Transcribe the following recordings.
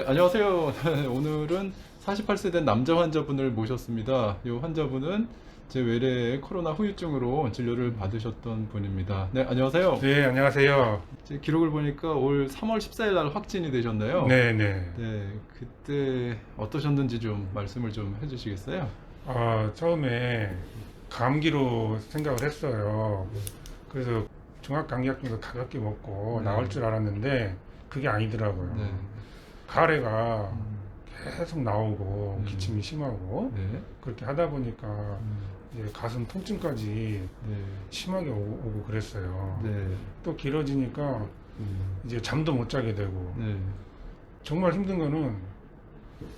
안녕하세요. 오늘은 48세 된 남자 환자분을 모셨습니다. 이 환자분은 제 외래의 코로나 후유증으로 진료를 받으셨던 분입니다. 네, 안녕하세요. 네, 안녕하세요. 제 기록을 보니까 올 3월 14일 날 확진이 되셨나요? 네, 네. 네, 그때 어떠셨는지 좀 말씀을 좀 해주시겠어요? 처음에 감기로 생각을 했어요. 그래서 종합감기약도 가볍게 먹고 네. 나을 줄 알았는데 그게 아니더라고요. 네. 가래가 음, 계속 나오고 네. 기침이 심하고 네. 그렇게 하다 보니까 음, 이제 가슴 통증까지 네. 심하게 오고 그랬어요. 네. 또 길어지니까 이제 잠도 못 자게 되고 네. 정말 힘든 거는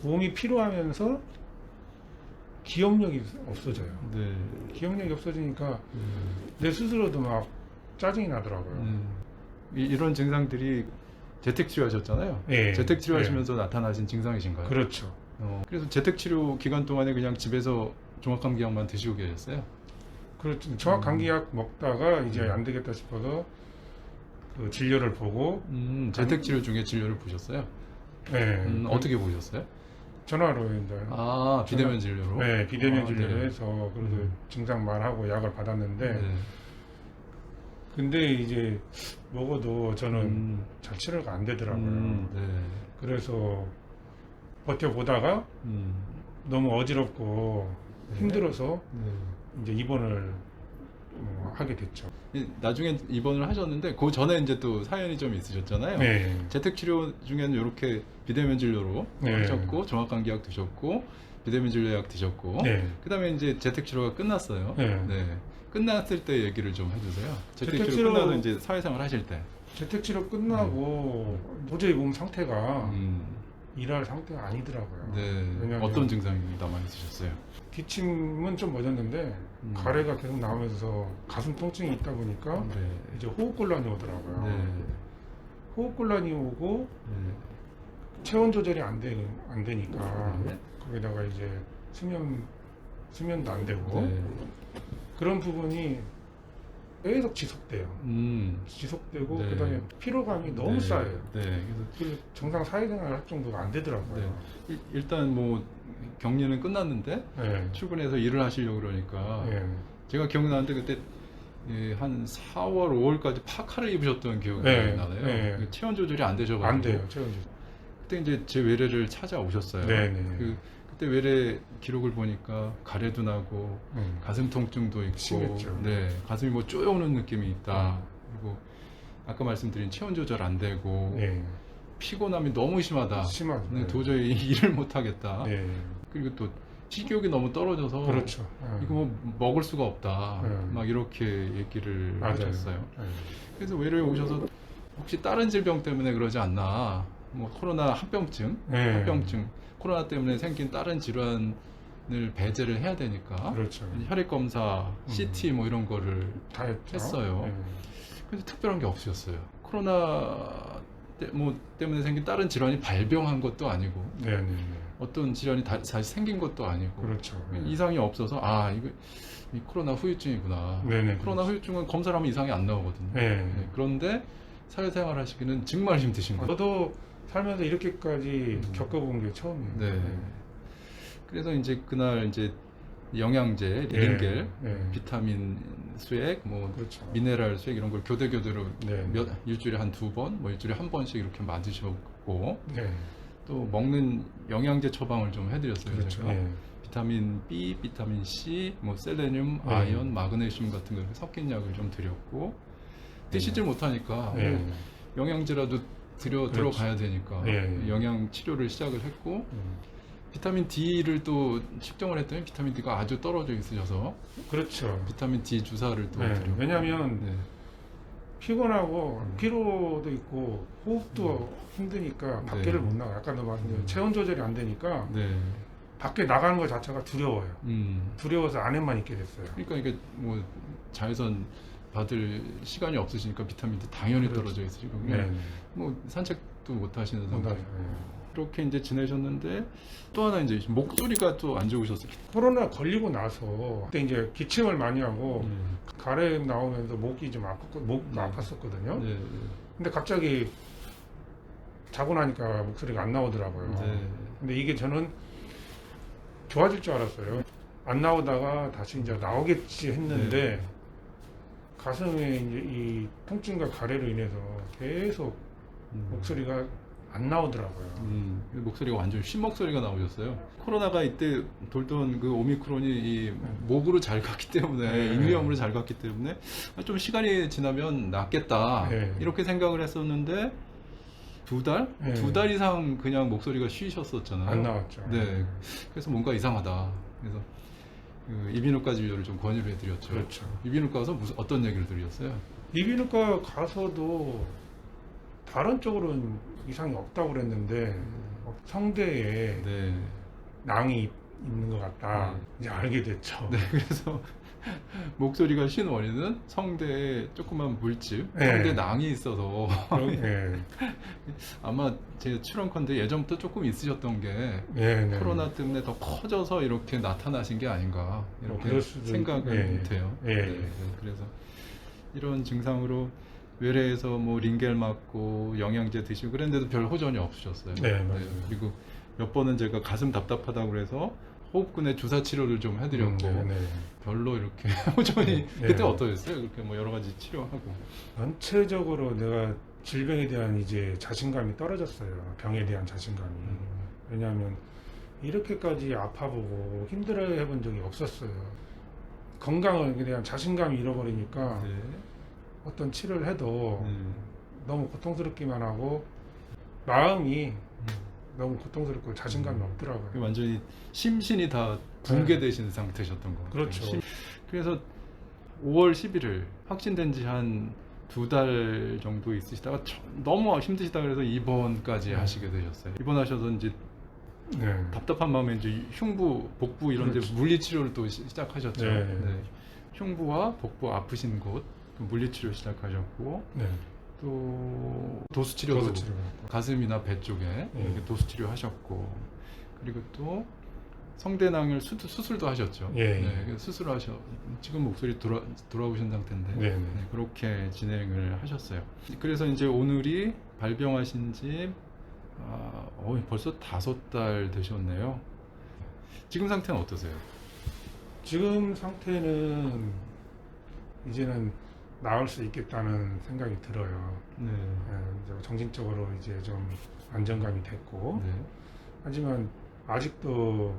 몸이 피로하면서 기억력이 없어져요. 네. 기억력이 없어지니까 음. 내 스스로도 막 짜증이 나더라고요. 이런 증상들이 재택 치료하셨잖아요. 예, 재택 치료하시면서 나타나신 증상이신가요? 그렇죠. 그래서 재택 치료 기간 동안에 그냥 집에서 종합감기약만 드시고 계셨어요? 그렇죠. 정확 감기약 먹다가 이제 안 되겠다 싶어서 그 진료를 보고 재택 치료 중에 진료를 보셨어요? 어떻게 보셨어요? 전화로 이제 비대면 진료로? 네, 비대면 아, 진료를 네. 해서 그래서 증상 말하고 약을 받았는데 네. 근데 이제 먹어도 저는 음, 잘 치료가 안 되더라고요. 네. 그래서 버텨보다가 음, 너무 어지럽고 네. 힘들어서 네. 이제 입원을 하게 됐죠. 나중에 입원을 하셨는데 그 전에 이제 또 사연이 좀 있으셨잖아요. 네. 재택 치료 중에는 이렇게 비대면 진료로 네. 하셨고 종합감기약 드셨고 비대면 진료약 드셨고 네. 그다음에 이제 재택 치료가 끝났어요. 네. 끝났을 때 얘기를 좀 해주세요. 재택 재택 치료 치료- 끝나서 이제 사회생활 하실 때. 재택치료 끝나고 도저히 몸 상태가 음, 일할 상태가 아니더라고요. 네. 왜냐면 어떤 증상이 남아 있으셨어요? 기침은 좀 멎었는데 가래가 계속 나오면서 가슴 통증이 있다 보니까 네. 이제 호흡곤란이 오더라고요. 네. 호흡곤란이 오고 네. 체온 조절이 안 되니까 네. 거기다가 이제 수면도 안 되고 네. 그런 부분이 계속 지속돼요. 지속되고 네. 그다음에 피로감이 너무 네. 쌓여요. 네. 그래서 정상 사회생활 할 정도가 안 되더라고요. 네. 일단 뭐 격리는 끝났는데 네. 출근해서 일을 하시려고 그러니까 네. 제가 기억나는데 그때 한 4월, 5월까지 파카를 입으셨던 기억이 네. 나네요. 네. 체온 조절이 안 되셔가지고 안 돼요. 체온 조절. 그때 이제 제 외래를 찾아오셨어요. 네네. 그때 외래 기록을 보니까 가래도 나고 가슴 통증도 있고, 심했죠. 네, 가슴이 뭐 쪼여오는 느낌이 있다. 그리고 아까 말씀드린 체온 조절 안 되고 네. 피곤함이 너무 심하다. 심하죠. 네, 네. 도저히 일을 못 하겠다. 네. 그리고 또 식욕이 너무 떨어져서 그렇죠. 이거 뭐 먹을 수가 없다. 네. 막 이렇게 얘기를 맞아요. 하셨어요. 네. 그래서 외래에 오셔서 혹시 다른 질병 때문에 그러지 않나? 뭐 코로나 합병증, 네. 합병증, 코로나 때문에 생긴 다른 질환을 배제를 해야 되니까 그렇죠. 혈액 검사, CT 뭐 이런 거를 다 했죠. 했어요. 네. 근데 특별한 게 없으셨어요. 코로나 때문에 생긴 다른 질환이 발병한 것도 아니고 네. 네. 어떤 질환이 다시 생긴 것도 아니고 그렇죠. 네. 이상이 없어서 이거 이 코로나 후유증이구나. 네네. 코로나 후유증은 검사를 하면 이상이 안 나오거든요. 네. 네, 그런데 사회생활 하시기는 정말 힘드신 거예요. 저도 살면서 이렇게까지 음. 겪어본 게 처음이에요. 네. 그래서 이제 그날 이제 영양제, 리డిం겔, 네. 비타민 수액, 뭐 그렇죠. 미네랄 수액 이런 걸 교대로 네. 일주일에 한 2번, 뭐 일주일에 한 번씩 이렇게 맞으셨고 네. 또 먹는 영양제 처방을 좀 해드렸어요. 그렇죠. 제가. 네. 비타민 B, 비타민 C, 뭐 셀레늄, 네. 아연, 마그네슘 같은 거 섞인 약을 좀 드렸고 드시질 못하니까 네. 뭐 영양제라도 들어가야 되니까 네. 영양 치료를 시작을 했고 비타민 D를 또 측정을 했더니 비타민 D가 아주 떨어져 있으셔서 그렇죠. 비타민 D 주사를 또 네. 드렸고 왜냐하면 네. 피곤하고 피로도 있고 호흡도 힘드니까 밖에를 네. 못 나가. 아까도 말씀드린 체온 조절이 안 되니까 네. 밖에 나가는 것 자체가 두려워요. 음. 두려워서 안에만 있게 됐어요. 그러니까 이게 뭐 자외선 받을 시간이 없으시니까 비타민 D 당연히 그렇죠. 떨어져 있으시고 네. 뭐 산책도 못 하시는 못 상태. 나가요. 그렇게 이제 지내셨는데 또 하나 이제 목소리가 또 안 좋으셨어요. 코로나 걸리고 나서 그때 이제 기침을 많이 하고 네. 가래 나오면서 목이 좀 목도 네. 아팠었거든요. 네. 근데 갑자기 자고 나니까 목소리가 안 나오더라고요. 네. 근데 이게 저는 좋아질 줄 알았어요. 안 나오다가 다시 이제 나오겠지 했는데 네. 가슴에 이제 이 통증과 가래로 인해서 계속 목소리가 안 나오더라고요. 목소리가 완전 쉰 목소리가 나오셨어요. 코로나가 이때 돌던 그 오미크론이 이 목으로 잘 갔기 때문에 네. 인위염으로 잘 갔기 때문에 좀 시간이 지나면 낫겠다 네. 이렇게 생각을 했었는데 두 달? 네. 2달 이상 그냥 목소리가 쉬셨었잖아요. 안 나왔죠. 네. 그래서 뭔가 이상하다. 그래서 그 이비인후과 진료를 좀 권유를 해드렸죠. 그렇죠. 이비인후과 가서 어떤 얘기를 드렸어요? 이비인후과 가서도 다른 쪽으로는 이상이 없다고 그랬는데 성대에 네. 낭이 있는 것 같다. 네. 이제 알게 됐죠. 네, 그래서 목소리가 쉰 원인은 성대에 조그만 물집, 네. 성대 낭이 있어서 네. 아마 제 추론컨대 예전부터 조금 있으셨던 게 네, 네. 코로나 때문에 더 커져서 이렇게 나타나신 게 아닌가 이렇게 그럴 수도 생각을 있- 돼요. 예, 예. 네, 그래서 이런 증상으로 외래에서 뭐 링겔 맞고 영양제 드시고 그랬는데도 별 호전이 없으셨어요. 네, 맞아요. 그리고 몇 번은 제가 가슴 답답하다고 그래서 호흡근에 주사 치료를 좀 해드렸고 네, 네. 별로 이렇게 호전이 네. 그때 어떠셨어요? 그렇게 뭐 여러 가지 치료하고. 전체적으로 내가 질병에 대한 이제 자신감이 떨어졌어요. 병에 대한 자신감이. 왜냐하면 이렇게까지 아파보고 힘들어 해본 적이 없었어요. 건강에 대한 자신감이 잃어버리니까 네. 어떤 치료를 해도 네. 너무 고통스럽기만 하고 마음이 너무 고통스럽고 자신감이 없더라고요. 완전히 심신이 다 붕괴되신 상태셨던 것 같아요. 그렇죠. 그래서 5월 11일 확진된 지 한 2달 정도 있으시다가 너무 힘드시다 그래서 입원까지 하시게 되셨어요. 입원하셔서 이제 네. 답답한 마음에 이제 흉부, 복부 이런 데 그렇죠. 물리치료를 또 시작하셨죠. 네. 네. 흉부와 복부 아프신 곳 물리치료 시작하셨고 네. 또 도수치료도 도수치료. 가슴이나 배 쪽에 이렇게 도수치료 하셨고 그리고 또 성대낭을 수술도 하셨죠. 예. 네, 그래서 수술하셔 지금 목소리 돌아오신 상태인데 네, 네. 네, 그렇게 진행을 하셨어요. 그래서 이제 오늘이 발병하신 지 벌써 5달 되셨네요. 지금 상태는 어떠세요? 지금 상태는 이제는 나을 수 있겠다는 생각이 들어요. 네. 이제 정신적으로 이제 좀 안정감이 됐고, 네. 하지만 아직도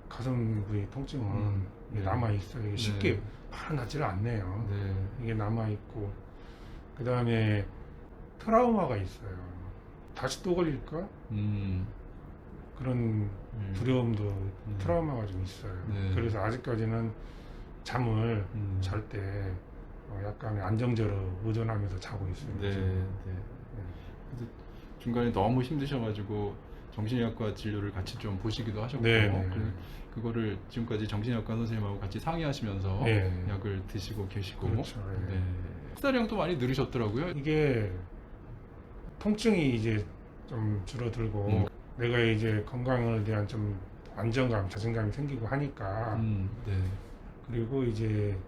가슴 부위 통증은 네. 남아 있어요. 이게 쉽게 네. 바로 낫지를 않네요. 네. 이게 남아 있고, 그 다음에 트라우마가 있어요. 다시 또 걸릴까? 그런 두려움도 트라우마가 좀 있어요. 네. 그래서 아직까지는 잠을 음. 잘 때 약간 안정제로 의존하면서 자고 있어요. 네. 지금. 네. 그래서 중간에 너무 힘드셔가지고 정신의학과 진료를 같이 좀 보시기도 하셨고 네, 네. 그거를 지금까지 정신의학과 선생님하고 같이 상의하시면서 네. 약을 드시고 계시고 그렇죠. 네. 네. 식사량도 많이 늘으셨더라고요. 이게 통증이 이제 좀 줄어들고 내가 이제 건강에 대한 좀 안정감, 자신감이 생기고 하니까 네. 그리고 이제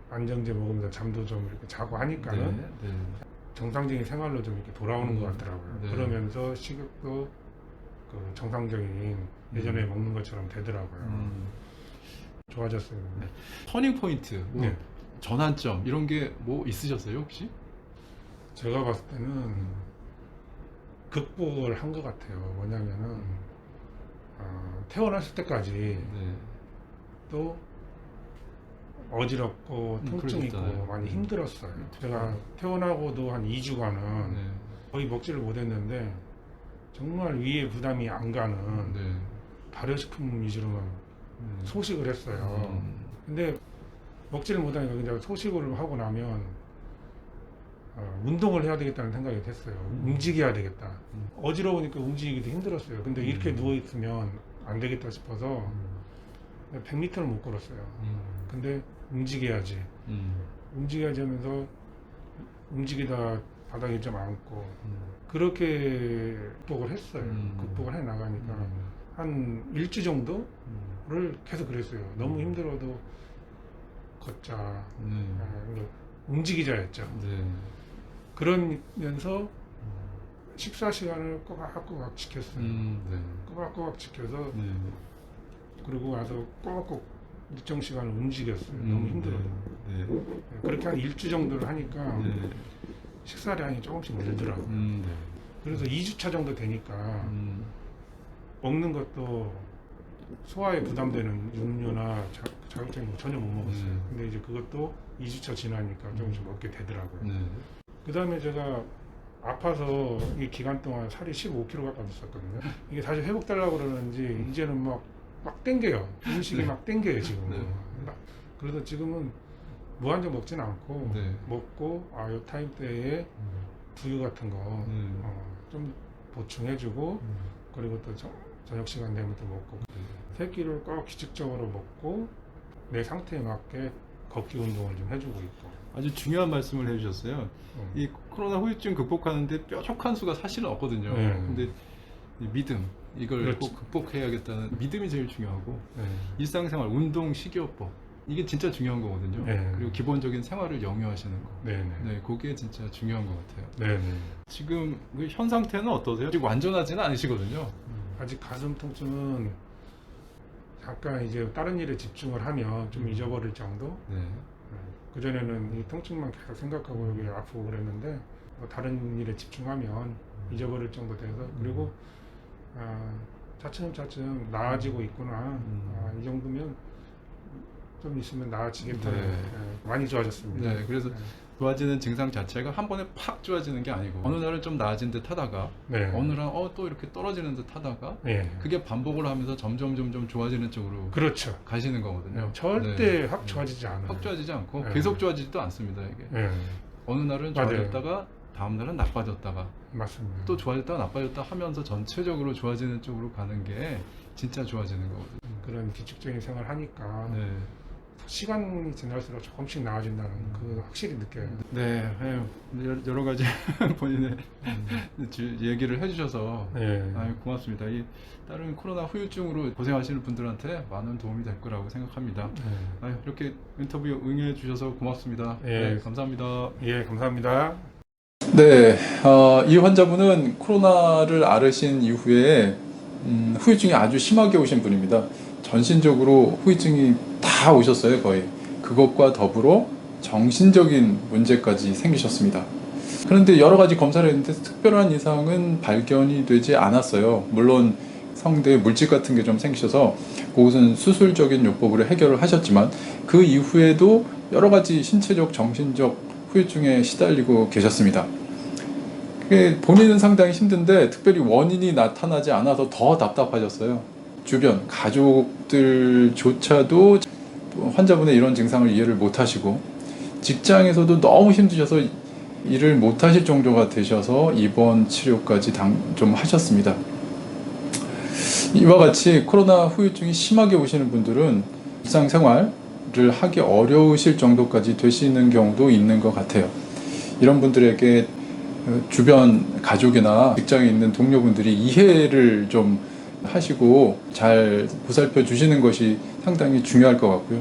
안정제 먹으면서 잠도 좀 이렇게 자고 하니까는 네. 네. 정상적인 생활로 좀 이렇게 돌아오는 것 같더라고요. 네. 그러면서 식욕도 그 정상적인 예전에 먹는 것처럼 되더라고요. 좋아졌어요. 네. 터닝 포인트, 뭐 네. 전환점 이런 게 뭐 있으셨어요 혹시? 제가 봤을 때는 극복을 한 것 같아요. 뭐냐면은 태어났을 때까지 네. 또 어지럽고 통증 있고 그러셨잖아요. 많이 힘들었어요. 제가 태어나고도 한 2주간은 네. 거의 먹지를 못했는데 정말 위에 부담이 안 가는 네. 발효식품 위주로만 소식을 했어요. 근데 먹지를 못하니까 그냥 소식을 하고 나면 운동을 해야 되겠다는 생각이 됐어요. 움직여야 되겠다. 어지러우니까 움직이기도 힘들었어요. 근데 이렇게 누워 있으면 안 되겠다 싶어서 100m를 못 걸었어요. 근데 움직여야지. 움직여야지 하면서 움직이다 바닥에 좀 앉고 그렇게 극복을 했어요. 극복을 해 나가니까 한 1주 정도를 계속 그랬어요. 너무 힘들어도 걷자, 움직이자였죠. 네. 그러면서 식사 시간을 꼬박꼬박 지켰어요. 네. 꼬박꼬박 지켜서 네. 그리고 와서 꼭꼭 일정 시간을 움직였어요. 너무 힘들어요. 네. 그렇게 한 일주 정도를 하니까 네. 식사량이 조금씩 늘더라고요. 네. 그래서 2주차 정도 되니까 먹는 것도 소화에 부담되는 육류나 자극적인 거 전혀 못 먹었어요. 근데 이제 그것도 2주차 지나니까 조금씩 먹게 되더라고요. 네. 그 다음에 제가 아파서 이 기간 동안 살이 15kg 가까이 쪘었거든요. 이게 다시 회복되려고 그러는지 이제는 막 땡겨요. 음식이 네. 막 땡겨요, 지금. 네. 그래서 지금은 무한정 먹진 않고 네. 먹고 요 타임 때에 두유 같은 거 좀 보충해주고 그리고 또 저녁 시간 되면 또 먹고 세 끼를 꼭 규칙적으로 먹고 내 상태에 맞게 걷기 운동을 좀 해주고 있고. 아주 중요한 말씀을 해주셨어요. 이 코로나 후유증 극복하는데 뾰족한 수가 사실은 없거든요. 네. 근데 이 믿음, 이걸 그렇지. 꼭 극복해야겠다는 믿음이 제일 중요하고 네. 일상생활, 운동, 식이요법 이게 진짜 중요한 거거든요. 네. 그리고 기본적인 생활을 영위하시는 거. 네네. 네, 그게 진짜 중요한 것 같아요. 네네. 지금 그 현 상태는 어떠세요? 지금 완전하지는 않으시거든요. 아직 가슴 통증은 잠깐 이제 다른 일에 집중을 하면 좀 잊어버릴 정도? 네. 그전에는 이 통증만 계속 생각하고 여기 아프고 그랬는데 다른 일에 집중하면 잊어버릴 정도 돼서 그리고 차츰차츰 나아지고 있구나. 이 정도면 좀 있으면 나아지겠다. 네. 많이 좋아졌습니다. 네, 그래서 좋아지는 증상 자체가 한 번에 팍 좋아지는 게 아니고 어느 날은 좀 나아진 듯 하다가 네. 어느 날은 또 이렇게 떨어지는 듯 하다가 네. 그게 반복을 하면서 점점 좋아지는 쪽으로 그렇죠. 가시는 거거든요. 절대 네. 확 좋아지지 않아요. 확 좋아지지 않고 네. 계속 좋아지지도 않습니다. 이게 네. 어느 날은 맞아요. 좋아졌다가 다음 날은 나빠졌다가 맞습니다. 또 좋아졌다가 나빠졌다 하면서 전체적으로 좋아지는 쪽으로 가는 게 진짜 좋아지는 거거든요. 그런 규칙적인 생활 하니까 네. 시간이 지날수록 조금씩 나아진다는 그 확실히 느껴요. 네, 여러 가지 본인의 얘기를 해주셔서 네. 고맙습니다. 이 다른 코로나 후유증으로 고생하시는 분들한테 많은 도움이 될 거라고 생각합니다. 이렇게 인터뷰 응해 주셔서 고맙습니다. 네. 네, 감사합니다. 예, 감사합니다. 네, 이 환자분은 코로나를 앓으신 이후에 후유증이 아주 심하게 오신 분입니다. 전신적으로 후유증이 다 오셨어요, 거의. 그것과 더불어 정신적인 문제까지 생기셨습니다. 그런데 여러 가지 검사를 했는데 특별한 이상은 발견이 되지 않았어요. 물론 성대에 물집 같은 게 좀 생기셔서 그것은 수술적인 요법으로 해결을 하셨지만 그 이후에도 여러 가지 신체적, 정신적 후유증에 시달리고 계셨습니다. 본인은 상당히 힘든데 특별히 원인이 나타나지 않아서 더 답답하셨어요. 주변 가족들조차도 환자분의 이런 증상을 이해를 못하시고 직장에서도 너무 힘드셔서 일을 못하실 정도가 되셔서 입원 치료까지 좀 하셨습니다. 이와 같이 코로나 후유증이 심하게 오시는 분들은 일상생활을 하기 어려우실 정도까지 되시는 경우도 있는 것 같아요. 이런 분들에게 주변 가족이나 직장에 있는 동료분들이 이해를 좀 하시고 잘 보살펴 주시는 것이 상당히 중요할 것 같고요.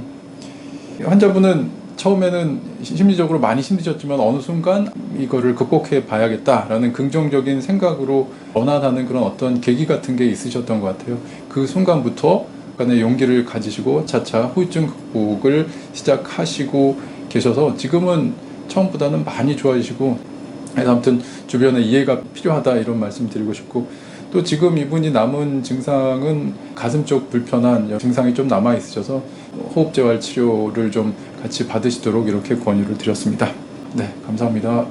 환자분은 처음에는 심리적으로 많이 힘드셨지만 어느 순간 이거를 극복해 봐야겠다라는 긍정적인 생각으로 전환하는 그런 어떤 계기 같은 게 있으셨던 것 같아요. 그 순간부터 약간의 용기를 가지시고 차차 후유증 극복을 시작하시고 계셔서 지금은 처음보다는 많이 좋아지시고, 그래서 아무튼 주변에 이해가 필요하다 이런 말씀 드리고 싶고, 또 지금 이분이 남은 증상은 가슴 쪽 불편한 증상이 좀 남아 있으셔서 호흡재활 치료를 좀 같이 받으시도록 이렇게 권유를 드렸습니다. 네, 감사합니다.